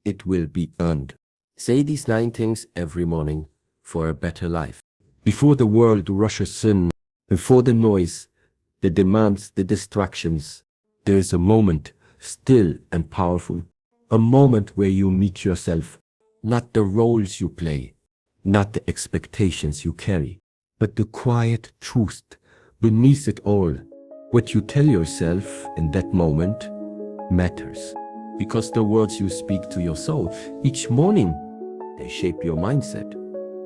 it will be earned. Say these 9 things every morning for a better life. Before the world rushes in, before the noise, the demands, the distractions, there is a moment, still and powerful, a moment where you meet yourself, not the roles you play, not the expectations you carry, but the quiet truth beneath it all. What you tell yourself in that moment matters, because the words you speak to your soul each morning, they shape your mindset,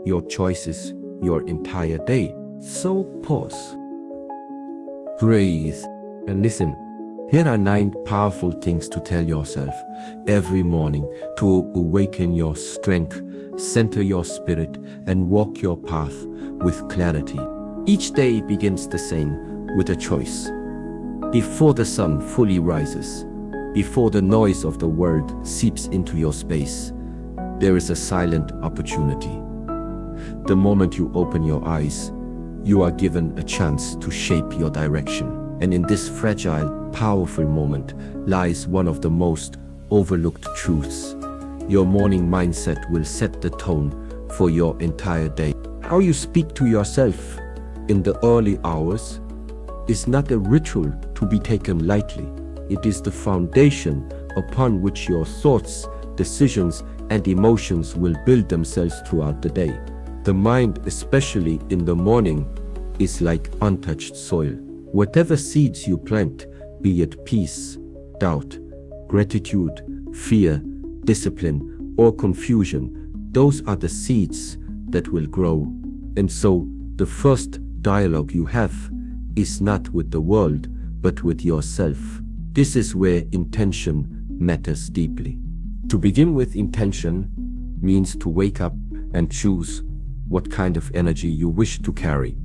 your choices, your entire day. So pause, breathe, and listen. Here are 9 powerful things to tell yourself every morning to awaken your strength, center your spirit, and walk your path with clarity. Each day begins the same, with a choice. Before the sun fully rises, before the noise of the world seeps into your space, there is a silent opportunity. The moment you open your eyes, you are given a chance to shape your direction. And in this fragile, powerful moment lies one of the most overlooked truths. Your morning mindset will set the tone for your entire day. How you speak to yourself in the early hours is not a ritual to be taken lightly. It is the foundation upon which your thoughts, decisions, and emotions will build themselves throughout the day. The mind, especially in the morning, is like untouched soil. Whatever seeds you plant, be it peace, doubt, gratitude, fear, discipline, or confusion, those are the seeds that will grow. And so, the first dialogue you have is not with the world, but with yourself. This is where intention matters deeply. To begin with, intention means to wake up and choose what kind of energy you wish to carry.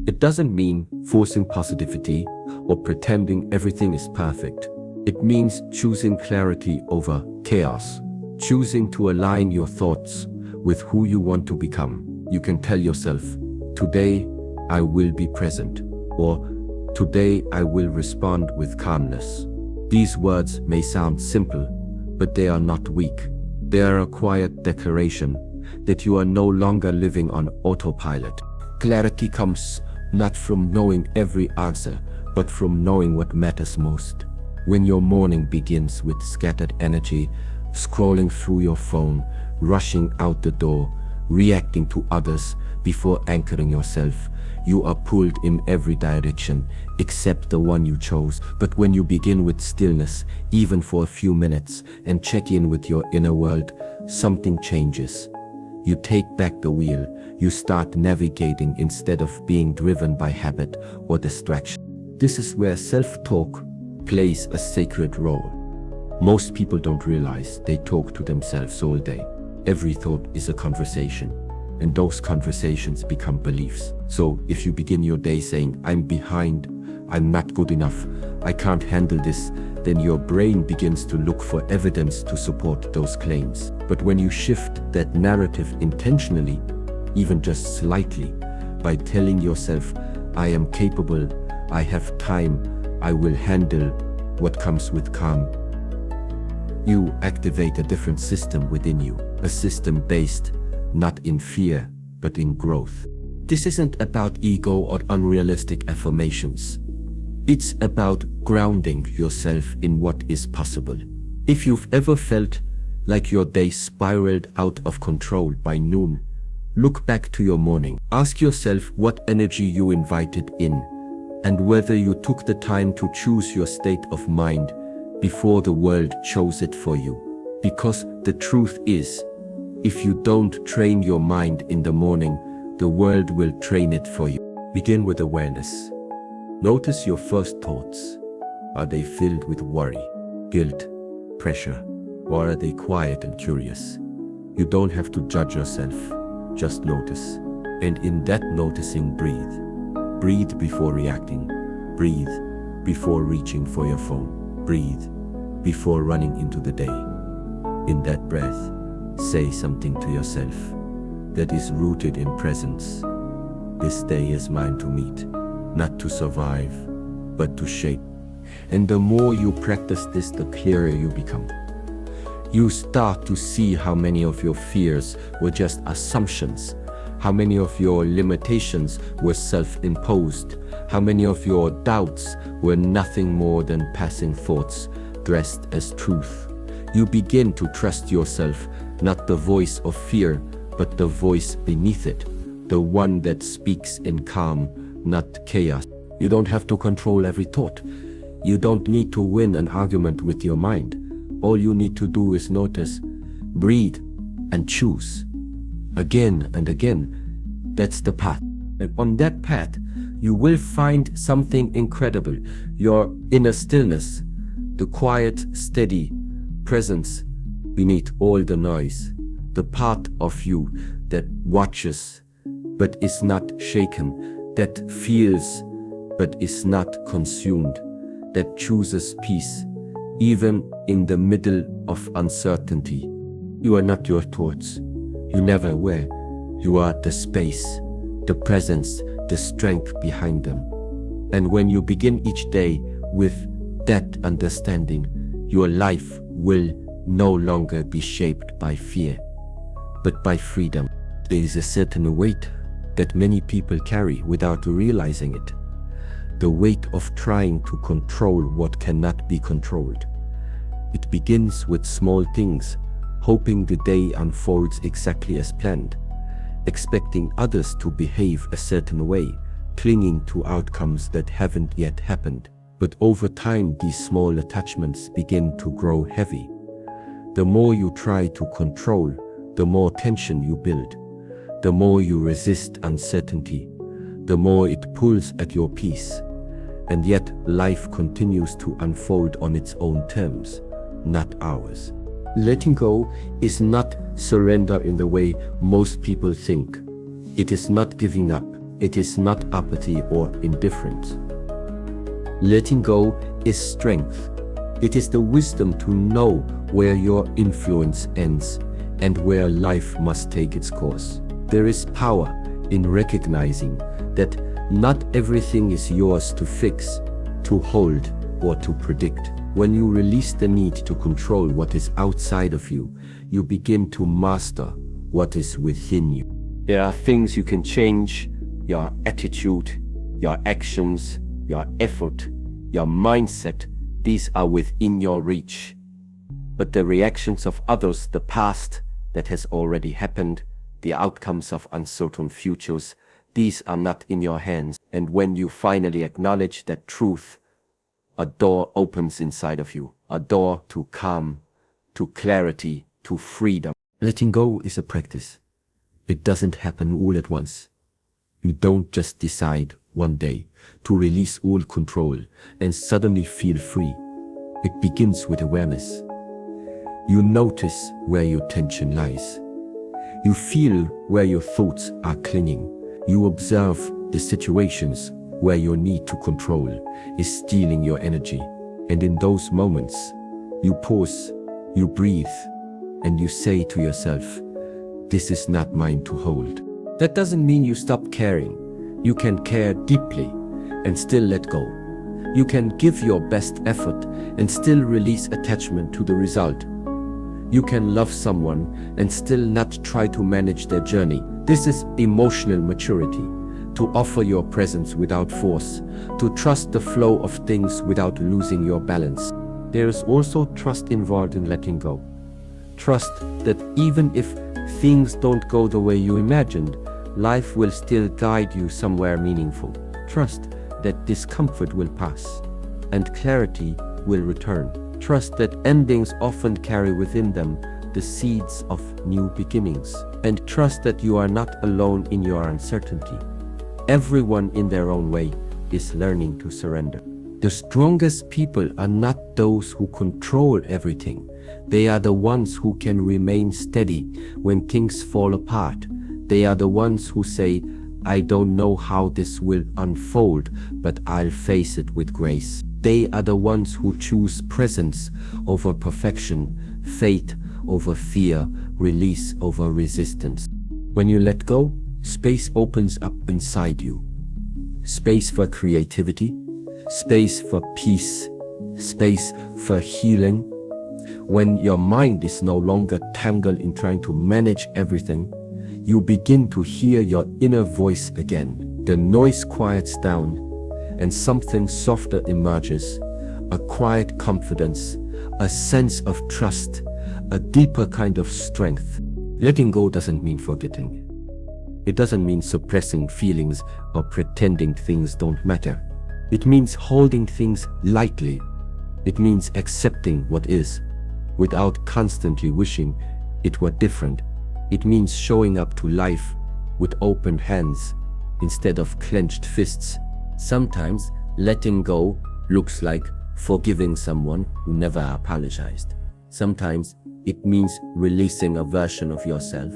It doesn't mean forcing positivity or pretending everything is perfect. It means choosing clarity over chaos, choosing to align your thoughts with who you want to become. You can tell yourself, today I will be present, or today I will respond with calmness. These words may sound simple, but they are not weak. They are a quiet declaration that you are no longer living on autopilot. Clarity comes not from knowing every answer, but from knowing what matters most. When your morning begins with scattered energy, scrolling through your phone, rushing out the door, reacting to others before anchoring yourself, you are pulled in every direction except the one you chose. But when you begin with stillness, even for a few minutes, and check in with your inner world, something changes. You take back the wheel. You start navigating instead of being driven by habit or distraction. This is where self-talk plays a sacred role. Most people don't realize they talk to themselves all day. Every thought is a conversation, and those conversations become beliefs. So if you begin your day saying, "I'm behind, I'm not good enough, I can't handle this," then your brain begins to look for evidence to support those claims. But when you shift that narrative intentionally, even just slightly, by telling yourself, "I am capable, I have time, I will handle what comes with calm," you activate a different system within you, a system based not in fear, but in growth. This isn't about ego or unrealistic affirmations. It's about grounding yourself in what is possible. If you've ever felt like your day spiraled out of control by noon, look back to your morning. Ask yourself what energy you invited in, and whether you took the time to choose your state of mind before the world chose it for you. Because the truth is, if you don't train your mind in the morning, the world will train it for you. Begin with awareness. Notice your first thoughts. Are they filled with worry, guilt, pressure, or are they quiet and curious? You don't have to judge yourself, just notice. And in that noticing, breathe. Breathe before reacting. Breathe before reaching for your phone. Breathe before running into the day. In that breath, say something to yourself that is rooted in presence. This day is mine to meet, not to survive, but to shape. And the more you practice this, the clearer you become. You start to see how many of your fears were just assumptions, how many of your limitations were self-imposed, how many of your doubts were nothing more than passing thoughts dressed as truth. You begin to trust yourself, not the voice of fear, but the voice beneath it, the one that speaks in calm, not chaos. You don't have to control every thought. You don't need to win an argument with your mind. All you need to do is notice, breathe, and choose. Again and again. That's the path. And on that path, you will find something incredible. Your inner stillness, the quiet, steady presence beneath all the noise. The part of you that watches but is not shaken, that feels but is not consumed, that chooses peace even in the middle of uncertainty. You are not your thoughts. You never were. You are the space, the presence, the strength behind them. And when you begin each day with that understanding, your life will no longer be shaped by fear, but by freedom. There is a certain weight that many people carry without realizing it. The weight of trying to control what cannot be controlled. It begins with small things, hoping the day unfolds exactly as planned, expecting others to behave a certain way, clinging to outcomes that haven't yet happened. But over time, these small attachments begin to grow heavy. The more you try to control, the more tension you build. The more you resist uncertainty, the more it pulls at your peace. And yet, life continues to unfold on its own terms, not ours. Letting go is not surrender in the way most people think. It is not giving up. It is not apathy or indifference. Letting go is strength. It is the wisdom to know where your influence ends and where life must take its course. There is power in recognizing that not everything is yours to fix, to hold, or to predict. When you release the need to control what is outside of you, you begin to master what is within you. There are things you can change: your attitude, your actions, your effort, your mindset. These are within your reach. But the reactions of others, the past that has already happened, the outcomes of uncertain futures, these are not in your hands. And when you finally acknowledge that truth, a door opens inside of you, a door to calm, to clarity, to freedom. Letting go is a practice. It doesn't happen all at once. You don't just decide one day to release all control and suddenly feel free. It begins with awareness. You notice where your tension lies. You feel where your thoughts are clinging. You observe the situations where your need to control is stealing your energy. And in those moments, you pause, you breathe, and you say to yourself, "This is not mine to hold." That doesn't mean you stop caring. You can care deeply and still let go. You can give your best effort and still release attachment to the result. You can love someone and still not try to manage their journey. This is emotional maturity. To offer your presence without force, to trust the flow of things without losing your balance. There is also trust involved in letting go. Trust that even if things don't go the way you imagined, life will still guide you somewhere meaningful. Trust that discomfort will pass and clarity will return. Trust that endings often carry within them the seeds of new beginnings. And trust that you are not alone in your uncertainty. Everyone in their own way is learning to surrender. The strongest people are not those who control everything. They are the ones who can remain steady when things fall apart. They are the ones who say, "I don't know how this will unfold, but I'll face it with grace." They are the ones who choose presence over perfection, faith over fear, release over resistance. When you let go, space opens up inside you. Space for creativity, space for peace, space for healing. When your mind is no longer tangled in trying to manage everything, you begin to hear your inner voice again. The noise quiets down, and something softer emerges, a quiet confidence, a sense of trust, a deeper kind of strength. Letting go doesn't mean forgetting. It doesn't mean suppressing feelings or pretending things don't matter. It means holding things lightly. It means accepting what is, without constantly wishing it were different. It means showing up to life with open hands instead of clenched fists. Sometimes letting go looks like forgiving someone who never apologized. Sometimes it means releasing a version of yourself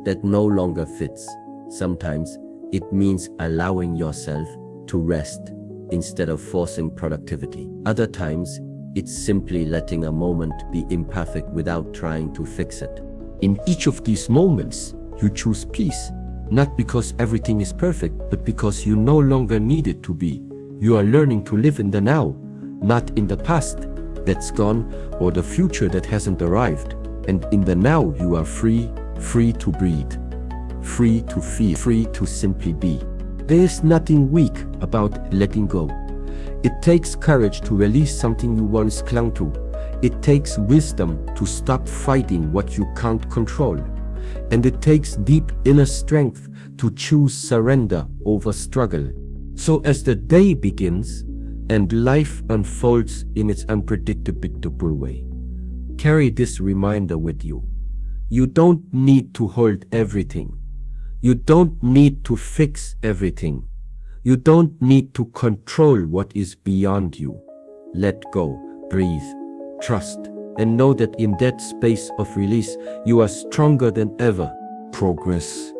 that no longer fits. Sometimes it means allowing yourself to rest instead of forcing productivity. Other times, it's simply letting a moment be imperfect without trying to fix it. In each of these moments, you choose peace, not because everything is perfect, but because you no longer need it to be. You are learning to live in the now, not in the past that's gone or the future that hasn't arrived. And in the now, you are free to breathe, free to feel, free to simply be. There is nothing weak about letting go. It takes courage to release something you once clung to. It takes wisdom to stop fighting what you can't control. And it takes deep inner strength to choose surrender over struggle. So as the day begins and life unfolds in its unpredictable way, carry this reminder with you. You don't need to hold everything. You don't need to fix everything. You don't need to control what is beyond you. Let go, breathe, trust, and know that in that space of release, you are stronger than ever. Progress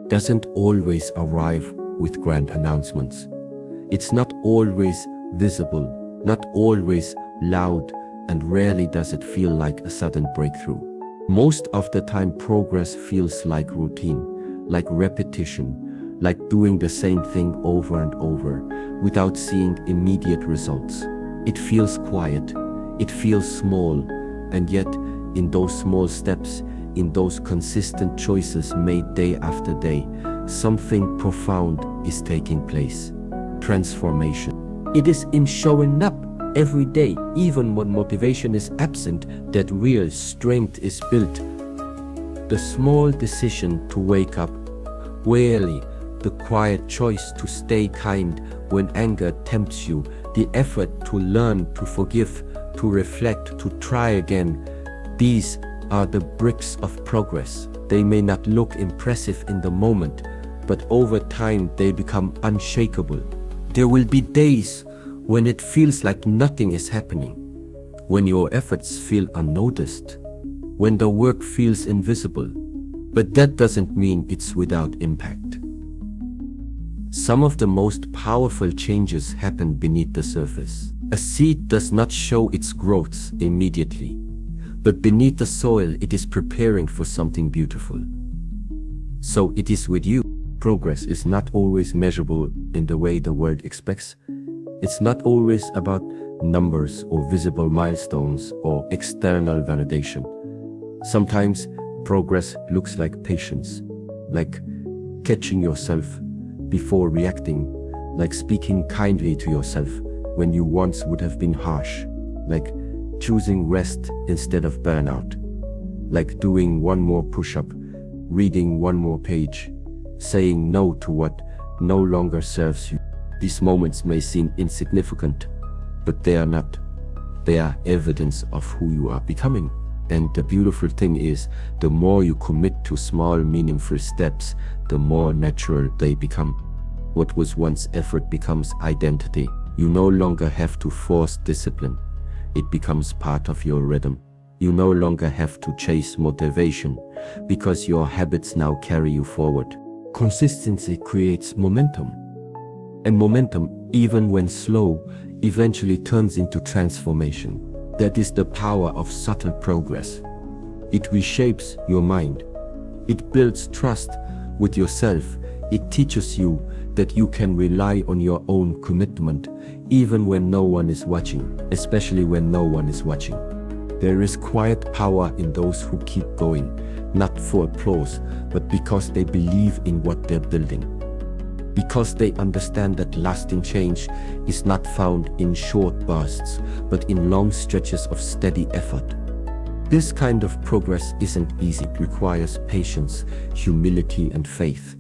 doesn't always arrive with grand announcements. It's not always visible, not always loud, and rarely does it feel like a sudden breakthrough. Most of the time, progress feels like routine, like repetition, like doing the same thing over and over without seeing immediate results. It feels quiet, it feels small, and yet in those small steps, in those consistent choices made day after day, something profound is taking place. Transformation. It is in showing up every day, even when motivation is absent, that real strength is built. The small decision to wake up early, the quiet choice to stay kind when anger tempts you, the effort to learn, to forgive, to reflect, to try again. These are the bricks of progress. They may not look impressive in the moment, but over time they become unshakable. There will be days when it feels like nothing is happening, when your efforts feel unnoticed, when the work feels invisible. But that doesn't mean it's without impact. Some of the most powerful changes happen beneath the surface. A seed does not show its growth immediately, but beneath the soil it is preparing for something beautiful. So it is with you. Progress is not always measurable in the way the world expects. It's not always about numbers or visible milestones or external validation. Sometimes progress looks like patience, like catching yourself before reacting, like speaking kindly to yourself when you once would have been harsh, like choosing rest instead of burnout, like doing one more push-up, reading one more page, saying no to what no longer serves you. These moments may seem insignificant, but they are not. They are evidence of who you are becoming. And the beautiful thing is, the more you commit to small, meaningful steps, the more natural they become. What was once effort becomes identity. You no longer have to force discipline. It becomes part of your rhythm. You no longer have to chase motivation because your habits now carry you forward. Consistency creates momentum. And momentum, even when slow, eventually turns into transformation. That is the power of subtle progress. It reshapes your mind. It builds trust with yourself. It teaches you that you can rely on your own commitment, even when no one is watching, especially when no one is watching. There is quiet power in those who keep going, not for applause, but because they believe in what they're building. Because they understand that lasting change is not found in short bursts, but in long stretches of steady effort. This kind of progress isn't easy. It requires patience, humility, and faith.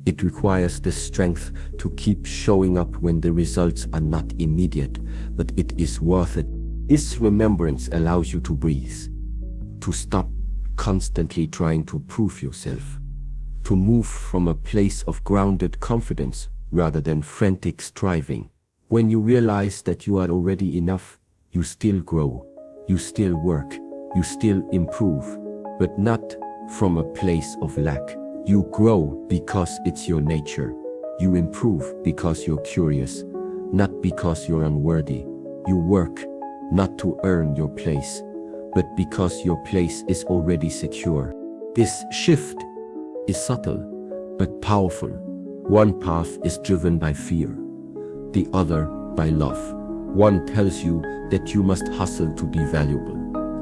It requires the strength to keep showing up when the results are not immediate, but it is worth it. This remembrance allows you to breathe, to stop constantly trying to prove yourself, to move from a place of grounded confidence rather than frantic striving. When you realize that you are already enough, you still grow, you still work, you still improve, but not from a place of lack. You grow because it's your nature. You improve because you're curious, not because you're unworthy. You work not to earn your place, but because your place is already secure. This shift is subtle, but powerful. One path is driven by fear, the other by love. One tells you that you must hustle to be valuable.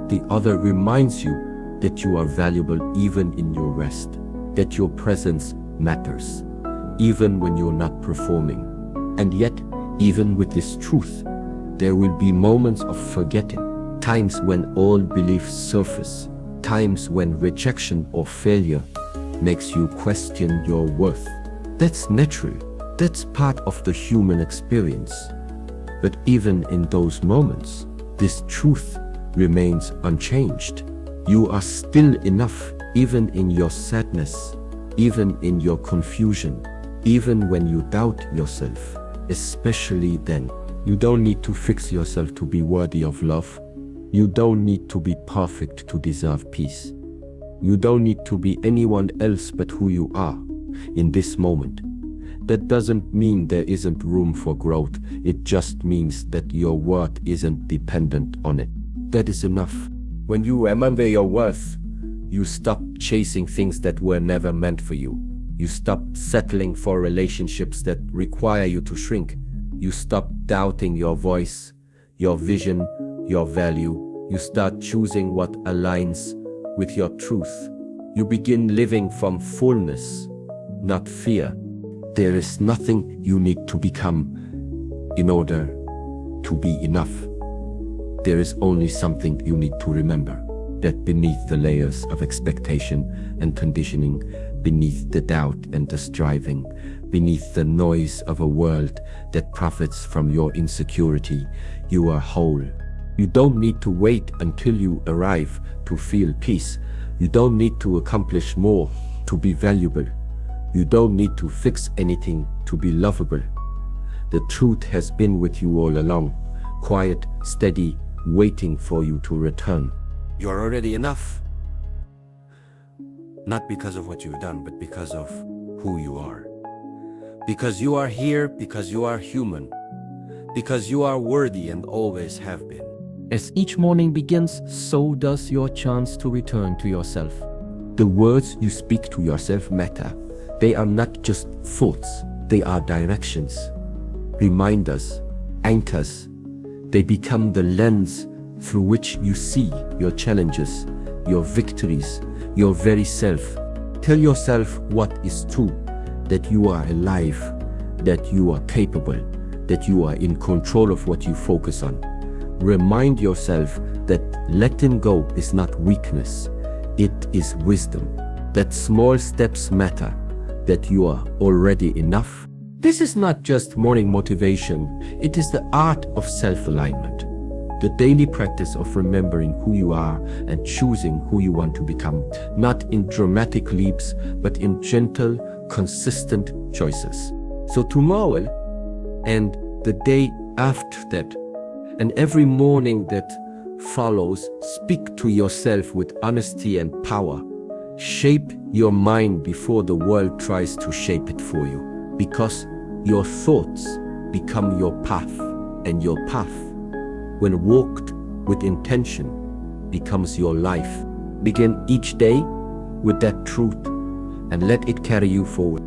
The other reminds you that you are valuable even in your rest, that your presence matters, even when you're not performing. And yet, even with this truth, there will be moments of forgetting, times when old beliefs surface, times when rejection or failure makes you question your worth. That's natural. That's part of the human experience. But even in those moments, this truth remains unchanged. You are still enough, even in your sadness, even in your confusion, even when you doubt yourself, especially then. You don't need to fix yourself to be worthy of love. You don't need to be perfect to deserve peace. You don't need to be anyone else but who you are in this moment. That doesn't mean there isn't room for growth. It just means that your worth isn't dependent on it. That is enough. When you remember your worth, you stop chasing things that were never meant for you. You stop settling for relationships that require you to shrink. You stop doubting your voice, your vision, your value. You start choosing what aligns with your truth. You begin living from fullness, not fear. There is nothing you need to become in order to be enough. There is only something you need to remember, that beneath the layers of expectation and conditioning, beneath the doubt and the striving, beneath the noise of a world that profits from your insecurity, you are whole. You don't need to wait until you arrive to feel peace. You don't need to accomplish more to be valuable. You don't need to fix anything to be lovable. The truth has been with you all along, quiet, steady, waiting for you to return. You're already enough. Not because of what you've done, but because of who you are. Because you are here, because you are human. Because you are worthy and always have been. As each morning begins, so does your chance to return to yourself. The words you speak to yourself matter. They are not just thoughts, they are directions, reminders, anchors. They become the lens through which you see your challenges, your victories, your very self. Tell yourself what is true, that you are alive, that you are capable, that you are in control of what you focus on. Remind yourself that letting go is not weakness, it is wisdom, that small steps matter, that you are already enough. This is not just morning motivation, it is the art of self-alignment, the daily practice of remembering who you are and choosing who you want to become, not in dramatic leaps, but in gentle, consistent choices. So tomorrow and the day after that, and every morning that follows, speak to yourself with honesty and power. Shape your mind before the world tries to shape it for you, because your thoughts become your path, and your path, when walked with intention, becomes your life. Begin each day with that truth and let it carry you forward.